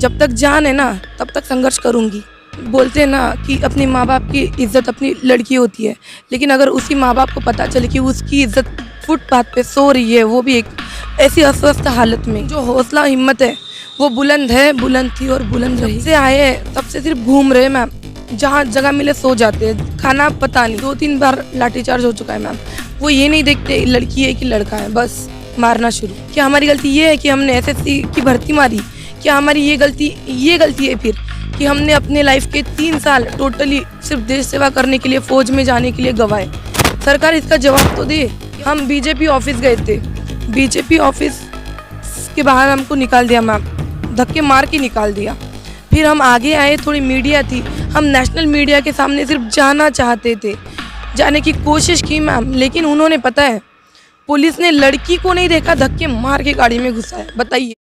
जब तक जान है ना तब तक संघर्ष करूंगी। बोलते हैं ना कि अपने माँ बाप की इज्जत अपनी लड़की होती है, लेकिन अगर उसी माँ बाप को पता चले कि उसकी इज्जत फुटपाथ पे सो रही है, वो भी एक ऐसी अस्वस्थ हालत में, जो हौसला हिम्मत है वो बुलंद है, बुलंद थी और बुलंद रही। से आए हैं तब से सिर्फ घूम रहे मैम, जहाँ जगह मिले सो जाते हैं, खाना पता नहीं, 2-3 बार लाठीचार्ज हो चुका है मैम। वो ये नहीं देखते लड़की है कि लड़का है, बस मारना शुरू। क्या हमारी गलती ये है कि हमने एसएससी की भर्ती मारी? क्या हमारी ये गलती है फिर कि हमने अपने लाइफ के 3 साल टोटली सिर्फ देश सेवा करने के लिए, फौज में जाने के लिए गवाए? सरकार इसका जवाब तो दे। हम बीजेपी ऑफिस गए थे, बीजेपी ऑफिस के बाहर हमको निकाल दिया मैम, धक्के मार के निकाल दिया। फिर हम आगे आए, थोड़ी मीडिया थी, हम नेशनल मीडिया के सामने सिर्फ जाना चाहते थे, जाने की कोशिश की मैम, लेकिन उन्होंने, पता है, पुलिस ने लड़की को नहीं देखा, धक्के मार के गाड़ी में घुसाया। बताइए।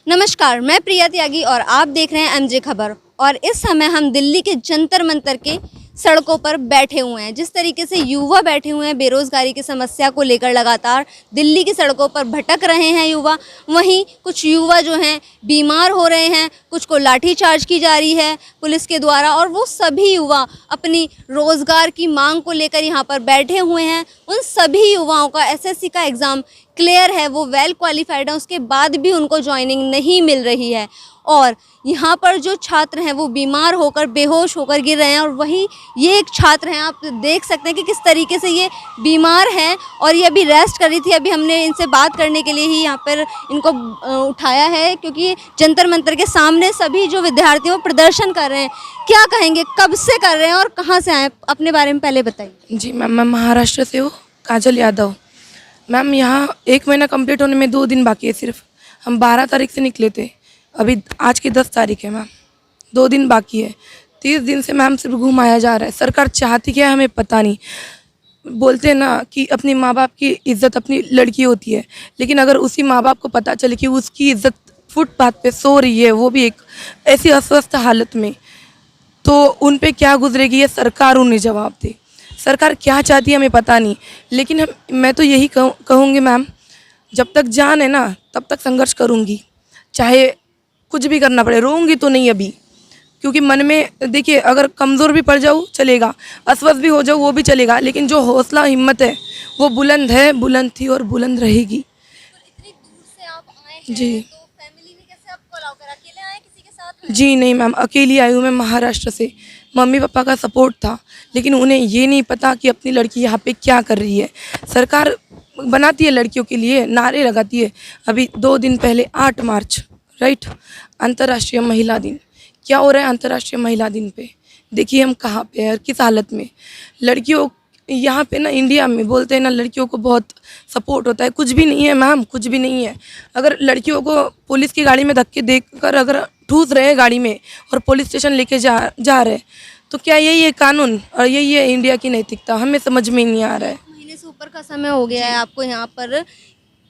नमस्कार, मैं प्रिया त्यागी और आप देख रहे हैं एमजे खबर। और इस समय हम दिल्ली के जंतर मंतर के सड़कों पर बैठे हुए हैं। जिस तरीके से युवा बैठे हुए हैं बेरोजगारी की समस्या को लेकर, लगातार दिल्ली की सड़कों पर भटक रहे हैं युवा, वहीं कुछ युवा जो हैं बीमार हो रहे हैं, कुछ को लाठीचार्ज की जा रही है पुलिस के द्वारा, और वो सभी युवा अपनी रोज़गार की मांग को लेकर यहाँ पर बैठे हुए हैं। उन सभी युवाओं का एसएससी का एग्ज़ाम क्लियर है, वो वेल क्वालिफाइड है, उसके बाद भी उनको ज्वाइनिंग नहीं मिल रही है। और यहाँ पर जो छात्र हैं वो बीमार होकर, बेहोश होकर गिर रहे हैं। और वहीं ये एक छात्र हैं, आप देख सकते हैं कि किस तरीके से ये बीमार हैं और ये अभी रेस्ट कर रही थी। अभी हमने इनसे बात करने के लिए ही यहाँ पर इनको उठाया है, क्योंकि जंतर मंतर के सामने सभी जो विद्यार्थी वो प्रदर्शन कर रहे हैं। क्या कहेंगे, कब से कर रहे हैं और कहाँ से आए, अपने बारे में पहले बताइए। जी मैम, मैं महाराष्ट्र से हूँ, काजल यादव। मैम यहाँ 1 महीना कंप्लीट होने में 2 दिन बाकी है सिर्फ। हम 12 तारीख से निकले थे, अभी आज की 10 तारीख है मैम, 2 दिन बाकी है। 30 दिन से मैम सिर्फ घुमाया जा रहा है। सरकार चाहती क्या है हमें पता नहीं। बोलते हैं ना कि अपने माँ बाप की इज्जत अपनी लड़की होती है, लेकिन अगर उसी माँ बाप को पता चले कि उसकी इज्जत फुटपाथ पे सो रही है, वो भी एक ऐसी अस्वस्थ हालत में, तो उन पे क्या गुजरेगी ये सरकार उन्हें जवाब दे। सरकार क्या चाहती है हमें पता नहीं, लेकिन मैं तो यही कहूँगी मैम, जब तक जान है ना तब तक संघर्ष करूँगी, चाहे कुछ भी करना पड़े। रोऊंगी तो नहीं अभी, क्योंकि मन में, देखिए, अगर कमज़ोर भी पड़ जाऊँ चलेगा, अस्वस्थ भी हो जाऊँ वो भी चलेगा, लेकिन जो हौसला हिम्मत है वो बुलंद है, बुलंद थी और बुलंद रहेगी। इतनी दूर से आप आए हैं, जी। तो फैमिली ने कैसे आपको अलाउ करा? अकेले आए, किसी के साथ? जी नहीं मैम, अकेली आई हूँ मैं महाराष्ट्र से। मम्मी पापा का सपोर्ट था, लेकिन उन्हें ये नहीं पता कि अपनी लड़की यहाँ पे क्या कर रही है। सरकार बनाती है लड़कियों के लिए, नारे लगाती है। अभी 2 दिन पहले 8 मार्च, राइट, अंतर्राष्ट्रीय महिला दिन। क्या हो रहा है अंतर्राष्ट्रीय महिला दिन पे? देखिए हम कहाँ पे हैं, किस हालत में। लड़कियों यहाँ पे ना, इंडिया में बोलते हैं ना, लड़कियों को बहुत सपोर्ट होता है। कुछ भी नहीं है मैम, कुछ भी नहीं है। अगर लड़कियों को पुलिस की गाड़ी में धक्के देकर अगर ठूस रहे हैं गाड़ी में और पुलिस स्टेशन लेके जा रहे हैं, तो क्या यही है कानून और यही है इंडिया की नैतिकता? हमें समझ में नहीं आ रहा है। महीने से ऊपर का समय हो गया है आपको यहाँ पर।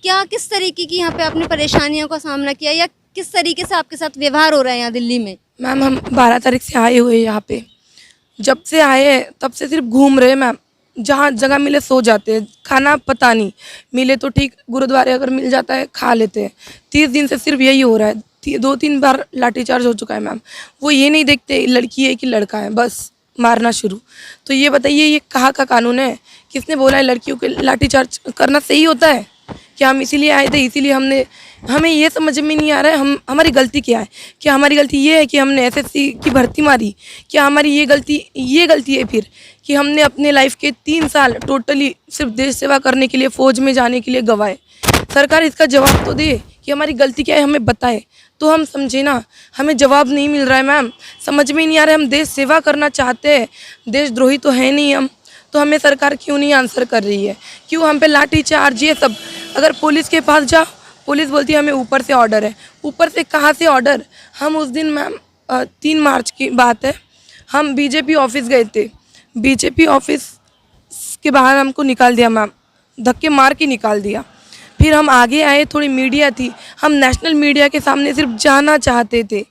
क्या, किस तरीके की यहाँ पे आपने परेशानियों का सामना किया, या किस तरीके से आपके साथ व्यवहार हो रहा है यहाँ दिल्ली में? मैम हम 12 तारीख से आए हुए यहाँ पे। जब से आए हैं तब से सिर्फ घूम रहे मैम, जहाँ जगह मिले सो जाते हैं, खाना पता नहीं, मिले तो ठीक, गुरुद्वारे अगर मिल जाता है खा लेते हैं। 30 दिन से सिर्फ यही हो रहा है। 2-3 बार लाठीचार्ज हो चुका है मैम। वो ये नहीं देखते लड़की है कि लड़का है, बस मारना शुरू। तो ये बताइए, ये कहाँ का कानून है? किसने बोला है लड़कियों के लाठीचार्ज करना सही होता है? क्या हम इसीलिए आए थे, इसीलिए हमें ये समझ में नहीं आ रहा है हमारी गलती क्या है? क्या हमारी गलती ये है कि हमने एसएससी की भर्ती मारी? क्या हमारी ये गलती है फिर कि हमने अपने लाइफ के 3 साल टोटली सिर्फ देश सेवा करने के लिए, फौज में जाने के लिए गवाए? सरकार इसका जवाब तो दे कि हमारी गलती क्या है, हमें बताए तो हम समझे ना। हमें जवाब नहीं मिल रहा है मैम, समझ में नहीं आ रहा है। हम देश सेवा करना चाहते हैं, देशद्रोही तो है नहीं हम, तो हमें सरकार क्यों नहीं आंसर कर रही है? क्यों हम पे लाठीचार्ज ये सब? अगर पुलिस के पास जाओ, पुलिस बोलती है हमें ऊपर से ऑर्डर है। ऊपर से कहाँ से ऑर्डर? हम उस दिन मैम 3 मार्च की बात है, हम बीजेपी ऑफिस गए थे, बीजेपी ऑफिस के बाहर हमको निकाल दिया मैम, धक्के मार के निकाल दिया। फिर हम आगे आए, थोड़ी मीडिया थी, हम नेशनल मीडिया के सामने सिर्फ जाना चाहते थे,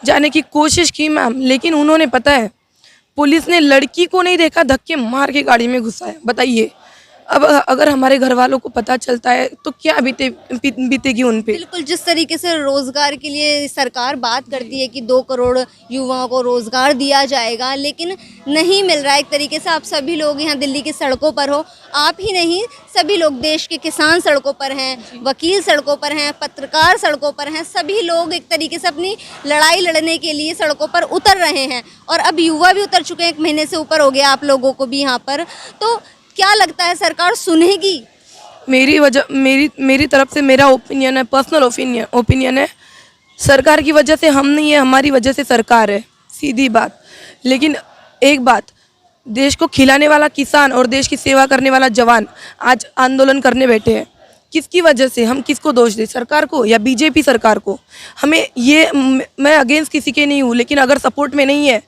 जाने की कोशिश की मैम, लेकिन उन्होंने पता है पुलिस ने लड़की को नहीं देखा, धक्के मार के गाड़ी में घुसाया। बताइए अब अगर हमारे घर वालों को पता चलता है तो क्या बीतेगी उन पे। बिल्कुल, जिस तरीके से रोजगार के लिए सरकार बात करती है कि 2 करोड़ युवाओं को रोजगार दिया जाएगा, लेकिन नहीं मिल रहा है। एक तरीके से आप सभी लोग यहाँ दिल्ली की सड़कों पर हो, आप ही नहीं सभी लोग, देश के किसान सड़कों पर हैं, वकील सड़कों पर हैं, पत्रकार सड़कों पर हैं, सभी लोग एक तरीके से अपनी लड़ाई लड़ने के लिए सड़कों पर उतर रहे हैं। और अब युवा भी उतर चुके हैं, 1 महीने से ऊपर हो गया आप लोगों को भी यहाँ पर। तो क्या लगता है सरकार सुनेगी? मेरी तरफ से मेरा ओपिनियन है, पर्सनल ओपिनियन है, सरकार की वजह से हम नहीं है, हमारी वजह से सरकार है, सीधी बात। लेकिन एक बात, देश को खिलाने वाला किसान और देश की सेवा करने वाला जवान आज आंदोलन करने बैठे हैं। किसकी वजह से? हम किसको दोष दें, सरकार को या बीजेपी सरकार को? हमें ये, मैं अगेंस्ट किसी के नहीं हूँ, लेकिन अगर सपोर्ट में नहीं है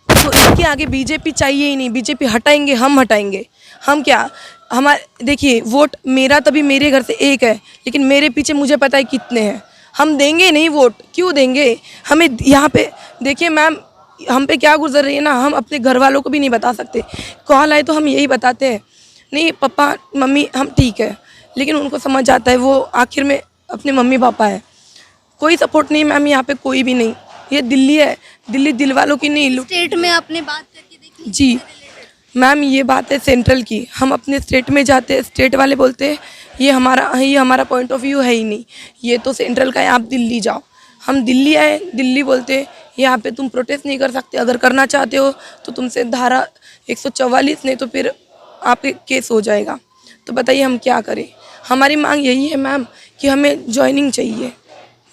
तो इसके आगे बीजेपी चाहिए ही नहीं। बीजेपी हटाएंगे, हम हटाएंगे, हम क्या, हमारे देखिए वोट मेरा तभी मेरे घर से एक है, लेकिन मेरे पीछे मुझे पता है कितने हैं। हम देंगे नहीं वोट, क्यों देंगे? हमें यहाँ पे देखिए मैम, हम पे क्या गुजर रही है ना, हम अपने घर वालों को भी नहीं बता सकते। कॉल आए तो हम यही बताते हैं, नहीं पापा मम्मी हम ठीक है, लेकिन उनको समझ आता है वो आखिर में अपने मम्मी पापा है। कोई सपोर्ट नहीं मैम, यहाँ पे कोई भी नहीं। ये दिल्ली है, दिल्ली दिल वालों की नहीं। स्टेट में आपने बात करके देखी? जी मैम, ये बात है सेंट्रल की। हम अपने स्टेट में जाते हैं, स्टेट वाले बोलते हैं ये हमारा पॉइंट ऑफ व्यू है ही नहीं, ये तो सेंट्रल का है, आप दिल्ली जाओ। हम दिल्ली आए, दिल्ली बोलते हैं यहाँ पे तुम प्रोटेस्ट नहीं कर सकते, अगर करना चाहते हो तो तुमसे धारा 144 नहीं तो फिर आपके केस हो जाएगा। तो बताइए हम क्या करें? हमारी मांग यही है मैम कि हमें ज्वाइनिंग चाहिए,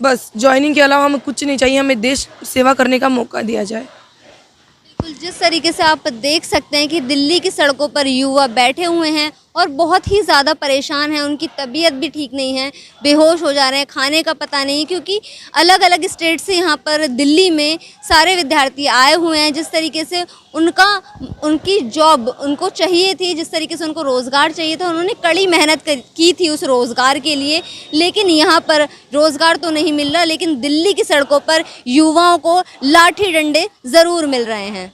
बस ज्वाइनिंग के अलावा हमें कुछ नहीं चाहिए, हमें देश सेवा करने का मौका दिया जाए। बिल्कुल, जिस तरीके से आप देख सकते हैं कि दिल्ली की सड़कों पर युवा बैठे हुए हैं और बहुत ही ज़्यादा परेशान हैं, उनकी तबीयत भी ठीक नहीं है, बेहोश हो जा रहे हैं, खाने का पता नहीं, क्योंकि अलग अलग स्टेट से यहाँ पर दिल्ली में सारे विद्यार्थी आए हुए हैं। जिस तरीके से उनकी जॉब उनको चाहिए थी, जिस तरीके से उनको रोज़गार चाहिए था, उन्होंने कड़ी मेहनत की थी उस रोज़गार के लिए, लेकिन यहाँ पर रोज़गार तो नहीं मिल रहा, लेकिन दिल्ली की सड़कों पर युवाओं को लाठी डंडे ज़रूर मिल रहे हैं।